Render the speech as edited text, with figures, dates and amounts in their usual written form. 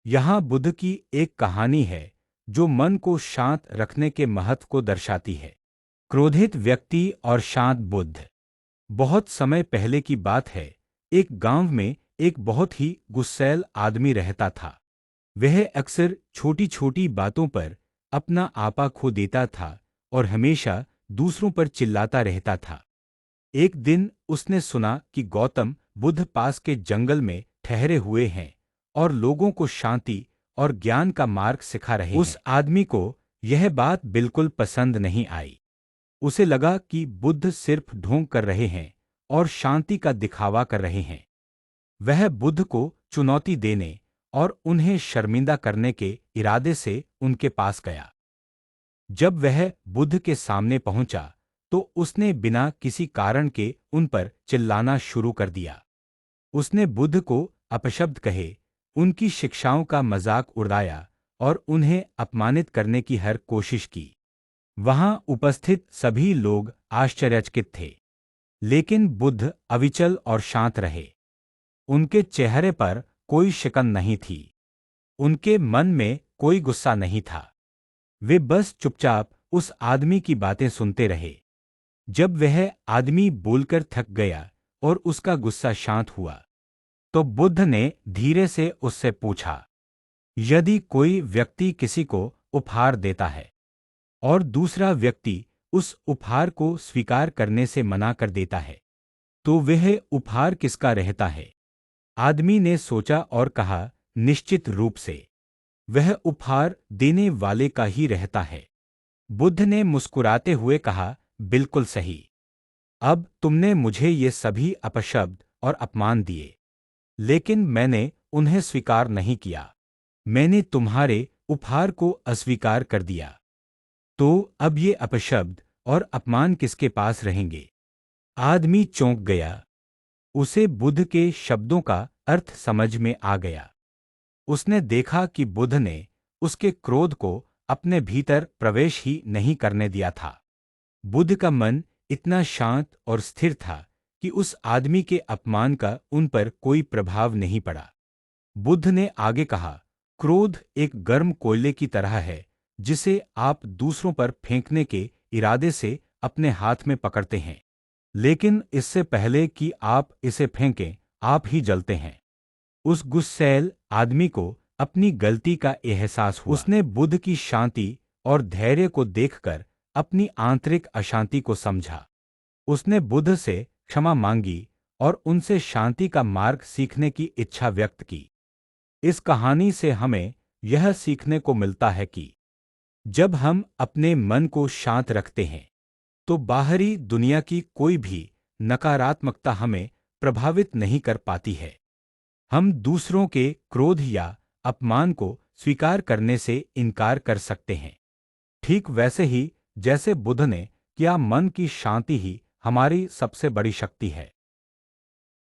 यहाँ बुद्ध की एक कहानी है जो मन को शांत रखने के महत्व को दर्शाती है। क्रोधित व्यक्ति और शांत बुद्ध। बहुत समय पहले की बात है। एक गांव में एक बहुत ही गुस्सैल आदमी रहता था। वह अक्सर छोटी छोटी बातों पर अपना आपा खो देता था और हमेशा दूसरों पर चिल्लाता रहता था। एक दिन उसने सुना कि गौतम बुद्ध पास के जंगल में ठहरे हुए हैं और लोगों को शांति और ज्ञान का मार्ग सिखा रहे हैं। उस आदमी को यह बात बिल्कुल पसंद नहीं आई। उसे लगा कि बुद्ध सिर्फ ढोंग कर रहे हैं और शांति का दिखावा कर रहे हैं। वह बुद्ध को चुनौती देने और उन्हें शर्मिंदा करने के इरादे से उनके पास गया। जब वह बुद्ध के सामने पहुंचा तो उसने बिना किसी कारण के उन पर चिल्लाना शुरू कर दिया। उसने बुद्ध को अपशब्द कहे, उनकी शिक्षाओं का मजाक उड़ाया और उन्हें अपमानित करने की हर कोशिश की। वहां उपस्थित सभी लोग आश्चर्यचकित थे, लेकिन बुद्ध अविचल और शांत रहे। उनके चेहरे पर कोई शिकन नहीं थी। उनके मन में कोई गुस्सा नहीं था। वे बस चुपचाप उस आदमी की बातें सुनते रहे। जब वह आदमी बोलकर थक गया और उसका गुस्सा शांत हुआ, तो बुद्ध ने धीरे से उससे पूछा, यदि कोई व्यक्ति किसी को उपहार देता है और दूसरा व्यक्ति उस उपहार को स्वीकार करने से मना कर देता है, तो वह उपहार किसका रहता है? आदमी ने सोचा और कहा, निश्चित रूप से वह उपहार देने वाले का ही रहता है। बुद्ध ने मुस्कुराते हुए कहा, बिल्कुल सही। अब तुमने मुझे ये सभी अपशब्द और अपमान दिए, लेकिन मैंने उन्हें स्वीकार नहीं किया। मैंने तुम्हारे उपहार को अस्वीकार कर दिया। तो अब ये अपशब्द और अपमान किसके पास रहेंगे? आदमी चौंक गया। उसे बुद्ध के शब्दों का अर्थ समझ में आ गया। उसने देखा कि बुद्ध ने उसके क्रोध को अपने भीतर प्रवेश ही नहीं करने दिया था। बुद्ध का मन इतना शांत और स्थिर था कि उस आदमी के अपमान का उन पर कोई प्रभाव नहीं पड़ा। बुद्ध ने आगे कहा, क्रोध एक गर्म कोयले की तरह है जिसे आप दूसरों पर फेंकने के इरादे से अपने हाथ में पकड़ते हैं, लेकिन इससे पहले कि आप इसे फेंकें, आप ही जलते हैं। उस गुस्सैल आदमी को अपनी गलती का एहसास हुआ। उसने बुद्ध की शांति और धैर्य को देखकर अपनी आंतरिक अशांति को समझा। उसने बुद्ध से क्षमा मांगी और उनसे शांति का मार्ग सीखने की इच्छा व्यक्त की। इस कहानी से हमें यह सीखने को मिलता है कि जब हम अपने मन को शांत रखते हैं, तो बाहरी दुनिया की कोई भी नकारात्मकता हमें प्रभावित नहीं कर पाती है। हम दूसरों के क्रोध या अपमान को स्वीकार करने से इनकार कर सकते हैं। ठीक वैसे ही जैसे बुद्ध ने किया, मन की शांति ही हमारी सबसे बड़ी शक्ति है।